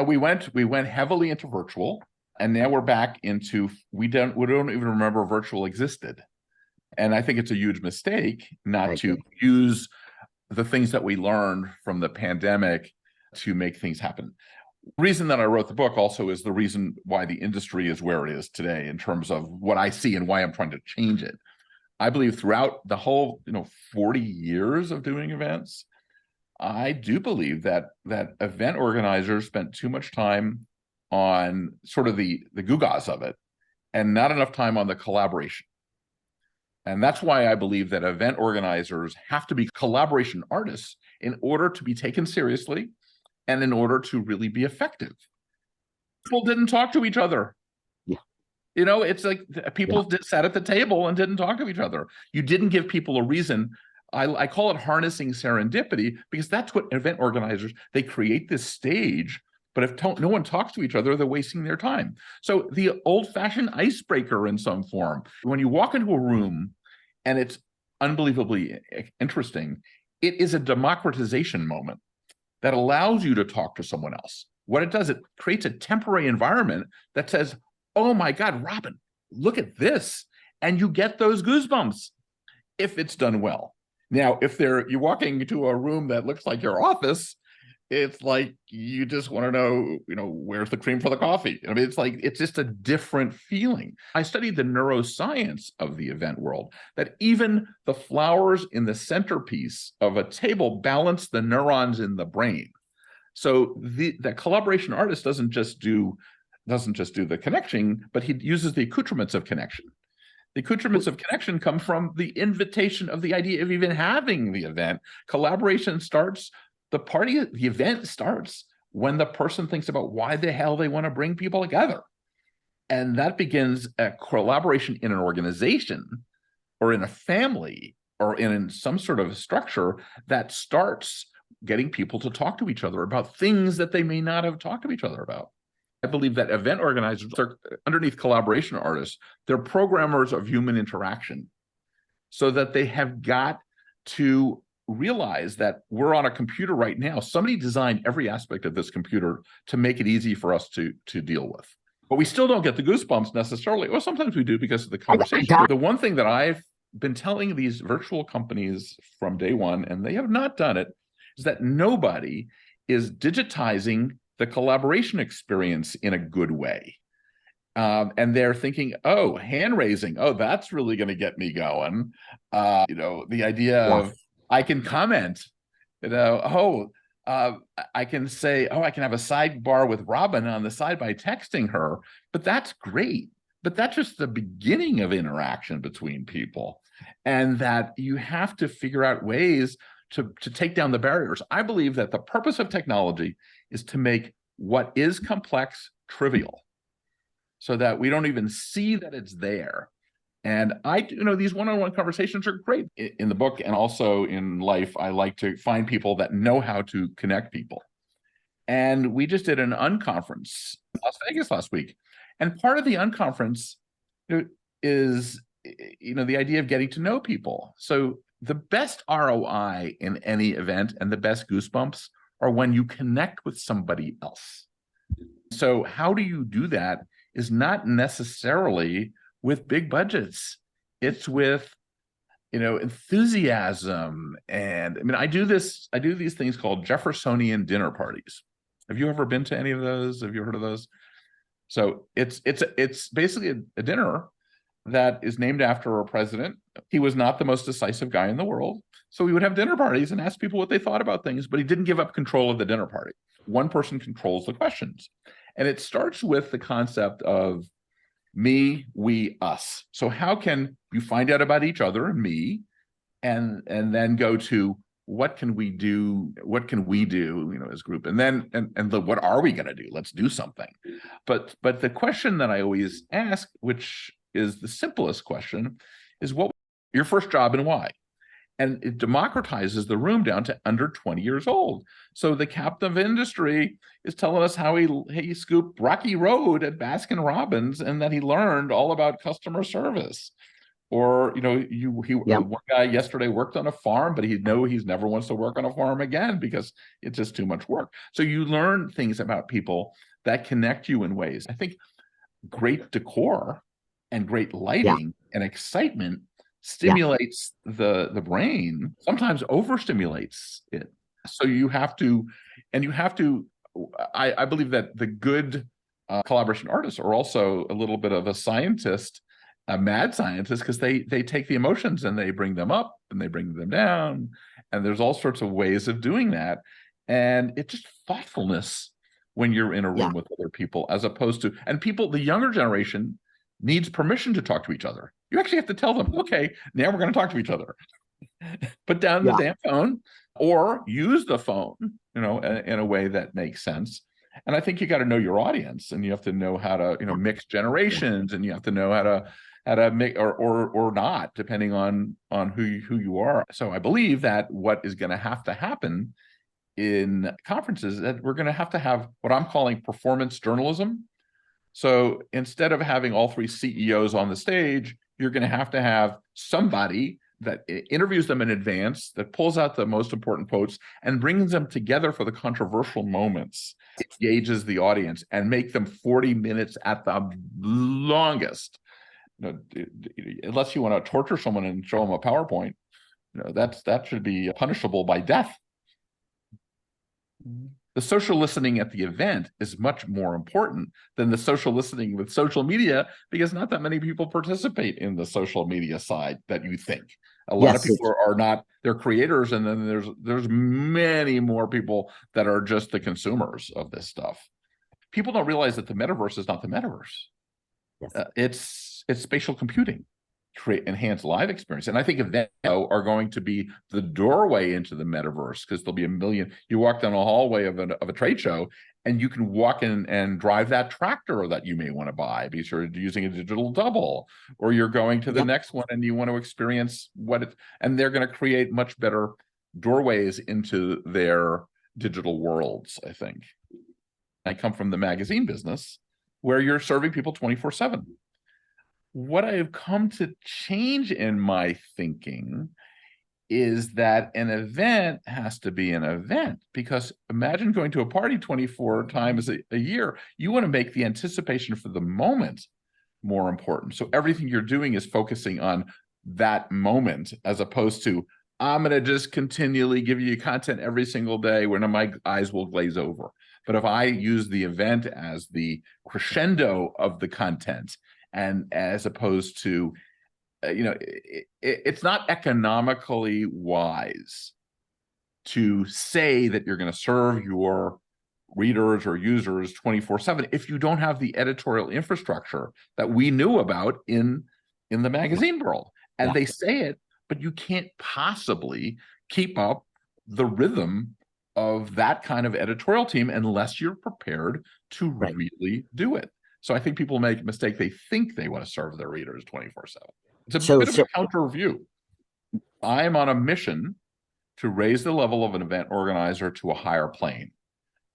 We went heavily into virtual, and now we're back into we don't even remember virtual existed. And I think it's a huge mistake not to use the things that we learned from the pandemic to make things happen. The reason that I wrote the book also is the reason why the industry is where it is today in terms of what I see and why I'm trying to change it. I believe throughout the whole 40 years of doing events, I do believe that event organizers spent too much time on sort of the gewgaws of it and not enough time on the collaboration. And that's why I believe that event organizers have to be collaboration artists in order to be taken seriously and in order to really be effective. People didn't talk to each other. Yeah. It's like people sat at the table and didn't talk to each other. You didn't give people a reason. I call it harnessing serendipity, because that's what event organizers, they create this stage, but if no one talks to each other, they're wasting their time. So the old-fashioned icebreaker in some form, when you walk into a room and it's unbelievably interesting, it is a democratization moment that allows you to talk to someone else. What it does, it creates a temporary environment that says, oh my God, Robin, look at this. And you get those goosebumps if it's done well. Now, if you're walking into a room that looks like your office, it's like you just want to know, where's the cream for the coffee? I mean, it's just a different feeling. I studied the neuroscience of the event world, that even the flowers in the centerpiece of a table balance the neurons in the brain. So the collaboration artist doesn't just do the connection, but he uses the accoutrements of connection. The accoutrements of connection come from the invitation of the idea of even having the event. Collaboration starts, the event starts when the person thinks about why the hell they want to bring people together. And that begins a collaboration in an organization or in a family or in some sort of structure that starts getting people to talk to each other about things that they may not have talked to each other about. I believe that event organizers are underneath collaboration artists. They're programmers of human interaction, so that they have got to realize that we're on a computer right now. Somebody designed every aspect of this computer to make it easy for us to deal with. But we still don't get the goosebumps necessarily. Well, sometimes we do because of the conversation. But the one thing that I've been telling these virtual companies from day one, and they have not done it, is that nobody is digitizing the collaboration experience in a good way. And they're thinking, oh, hand raising, oh, that's really going to get me going. The idea of I can comment, I can say, I can have a sidebar with Robin on the side by texting her, but that's great. But that's just the beginning of interaction between people. And that you have to figure out ways to take down the barriers. I believe that the purpose of technology is to make what is complex trivial, so that we don't even see that it's there. And these one-on-one conversations are great in the book, and also in life. I like to find people that know how to connect people. And we just did an unconference in Las Vegas last week. And part of the unconference is, the idea of getting to know people. So the best ROI in any event and the best goosebumps are when you connect with somebody else. So how do you do that is not necessarily with big budgets. It's with, enthusiasm. And I do these things called Jeffersonian dinner parties. Have you ever been to any of those? Have you heard of those? So it's basically a dinner that is named after a president. He was not the most decisive guy in the world. So we would have dinner parties and ask people what they thought about things, but he didn't give up control of the dinner party. One person controls the questions. And it starts with the concept of me, we, us. So how can you find out about each other and me, and then go to what can we do? What can we do, as a group? And then what are we going to do? Let's do something. But the question that I always ask, which is the simplest question, is what your first job and why? And it democratizes the room down to under 20 years old. So the captain of industry is telling us how he scooped Rocky Road at Baskin Robbins and that he learned all about customer service. Or, Yeah. one guy yesterday worked on a farm, but he's never wants to work on a farm again because it's just too much work. So you learn things about people that connect you in ways. I think great decor and great Yeah. lighting and excitement Yeah. stimulates the brain, sometimes overstimulates it. So you have to, I believe that the good collaboration artists are also a little bit of a scientist, a mad scientist, because they take the emotions and they bring them up and they bring them down. And there's all sorts of ways of doing that. And it's just thoughtfulness when you're in a Yeah. room with other people, as opposed to, and people, the younger generation needs permission to talk to each other. You actually have to tell them, okay, now we're going to talk to each other. Put down the Yeah. damn phone or use the phone, in a way that makes sense. And I think you got to know your audience, and you have to know how to, mix Yeah. generations, and you have to know how to make or not, depending on who you are. So I believe that what is going to have to happen in conferences, that we're going to have what I'm calling performance journalism. So instead of having all three CEOs on the stage, you're going to have somebody that interviews them in advance, that pulls out the most important quotes and brings them together for the controversial moments, gauges the audience, and make them 40 minutes at the longest. Unless you want to torture someone and show them a PowerPoint, that should be punishable by death. The social listening at the event is much more important than the social listening with social media, because not that many people participate in the social media side that you think. A lot of Yes. people are not, they're creators, and then there's many more people that are just the consumers of this stuff. People don't realize that the metaverse is not the metaverse. Yes. It's spatial computing, create enhanced live experience. And I think events are going to be the doorway into the metaverse, because there'll be a million. You walk down a hallway of a trade show, and you can walk in and drive that tractor that you may want to buy because you're using a digital double, or you're going to the Yeah. next one and you want to experience and they're going to create much better doorways into their digital worlds, I think. I come from the magazine business, where you're serving people 24/7. What I have come to change in my thinking is that an event has to be an event, because imagine going to a party 24 times a year. You want to make the anticipation for the moment more important. So everything you're doing is focusing on that moment, as opposed to, I'm going to just continually give you content every single day when my eyes will glaze over. But if I use the event as the crescendo of the content, and as opposed to, it's not economically wise to say that you're going to serve your readers or users 24/7 if you don't have the editorial infrastructure that we knew about in the magazine world. And Yeah. they say it, but you can't possibly keep up the rhythm of that kind of editorial team unless you're prepared to Right. really do it. So I think people make a mistake. They think they want to serve their readers 24/7. It's a So, bit of a counter view. I'm on a mission to raise the level of an event organizer to a higher plane.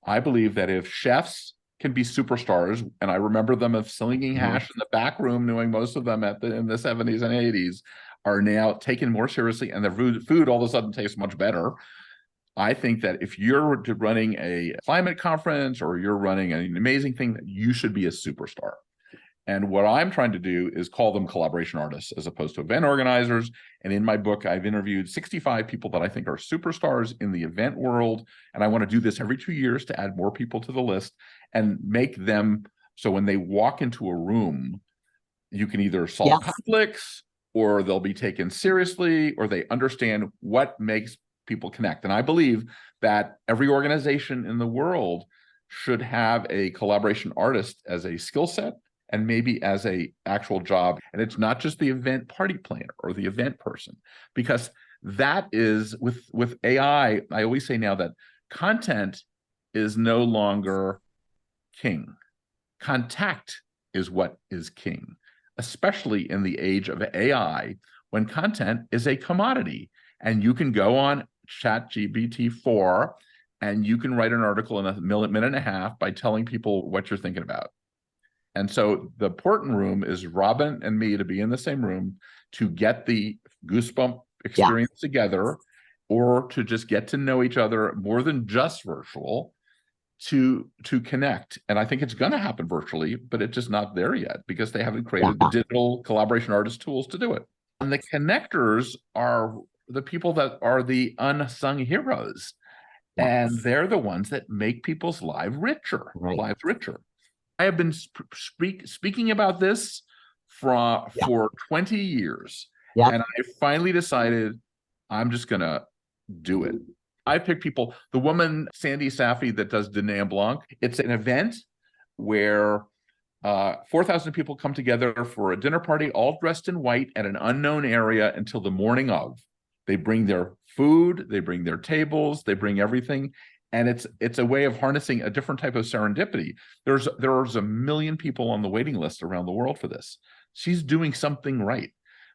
I believe that if chefs can be superstars, and I remember them of slinging hash in the back room, knowing most of them in the 70s and 80s, are now taken more seriously, and the food all of a sudden tastes much better. I think that if you're running a climate conference, or you're running an amazing thing, you should be a superstar. And what I'm trying to do is call them collaboration artists as opposed to event organizers. And in my book, I've interviewed 65 people that I think are superstars in the event world. And I want to do this every 2 years to add more people to the list and make them so when they walk into a room, you can either solve yes. conflicts, or they'll be taken seriously, or they understand what makes people connect. And I believe that every organization in the world should have a collaboration artist as a skill set, and maybe as a actual job. And it's not just the event party planner or the event person, because that is with AI. I always say now that content is no longer king. Contact is what is king, especially in the age of AI, when content is a commodity. And you can go on ChatGPT-4 and you can write an article in a minute and a half by telling people what you're thinking about. And so the important room is Robin and me to be in the same room to get the goosebump experience together, or to just get to know each other more than just virtual, to connect. And I think it's going to happen virtually, but it's just not there yet because they haven't created the digital collaboration artist tools to do it. And the connectors are the people that are the unsung heroes. And they're the ones that make people's lives richer. I have been speaking about this for 20 years. And I finally decided I'm just going to do it. I pick people, the woman, Sandy Safi, that does Dîner Blanc. It's an event where 4,000 people come together for a dinner party, all dressed in white at an unknown area until the morning of. They bring their food, they bring their tables, they bring everything. And it's a way of harnessing a different type of serendipity. There's a million people on the waiting list around the world for this. She's doing something right.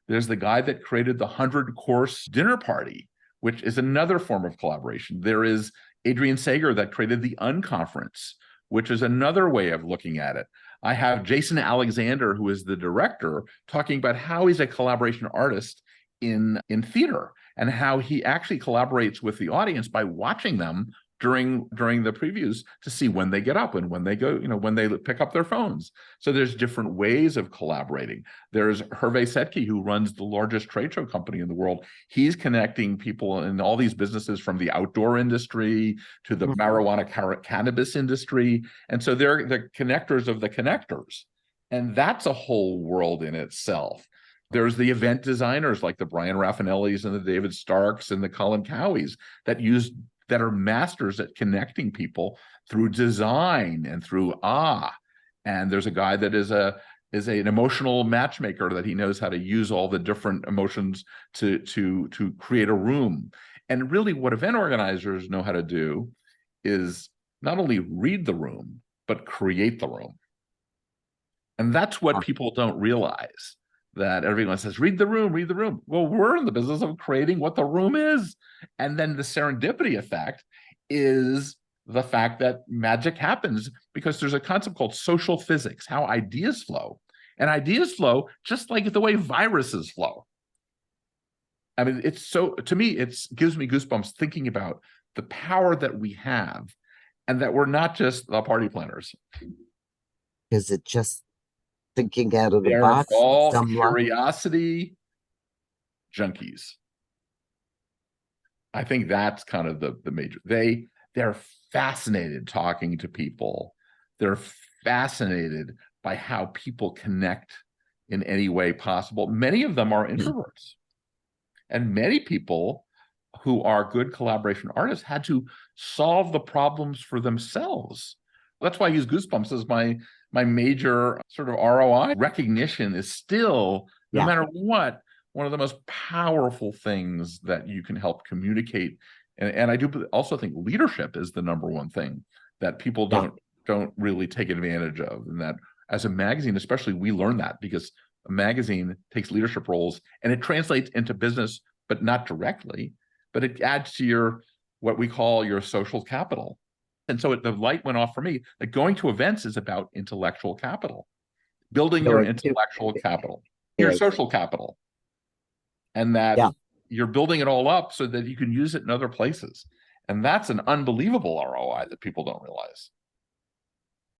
There's the guy that created the 100-course dinner party, which is another form of collaboration. There is Adrian Sager that created the Unconference, which is another way of looking at it. I have Jason Alexander, who is the director, talking about how he's a collaboration artist in theater, and how he actually collaborates with the audience by watching them during the previews to see when they get up and when they go, when they pick up their phones. So there's different ways of collaborating. There's Hervé Setke, who runs the largest trade show company in the world. He's connecting people in all these businesses, from the outdoor industry to the marijuana cannabis industry. And so they're the connectors of the connectors. And that's a whole world in itself. There's the event designers like the Brian Raffinellis and the David Starks and the Colin Cowies that are masters at connecting people through design and through and there's a guy that is an emotional matchmaker, that he knows how to use all the different emotions to create a room. And really what event organizers know how to do is not only read the room, but create the room. And that's what people don't realize, that everyone says, read the room, read the room. Well, we're in the business of creating what the room is. And then the serendipity effect is the fact that magic happens because there's a concept called social physics, how ideas flow. And ideas flow just like the way viruses flow. I mean, to me, it gives me goosebumps thinking about the power that we have, and that we're not just the party planners. Is it just thinking out of the They're box? all curiosity junkies. I think that's kind of the major. They're fascinated talking to people. They're fascinated by how people connect in any way possible. Many of them are introverts. And many people who are good collaboration artists had to solve the problems for themselves. That's why I use Goosebumps as my major sort of ROI. Recognition is still, no matter what, one of the most powerful things that you can help communicate. And I do also think leadership is the number one thing that people don't really take advantage of. And that as a magazine, especially, we learn that because a magazine takes leadership roles and it translates into business, but not directly, but it adds to what we call your social capital. And so the light went off for me that going to events is about intellectual capital, building your intellectual capital, your social capital, and that you're building it all up so that you can use it in other places. And that's an unbelievable ROI that people don't realize.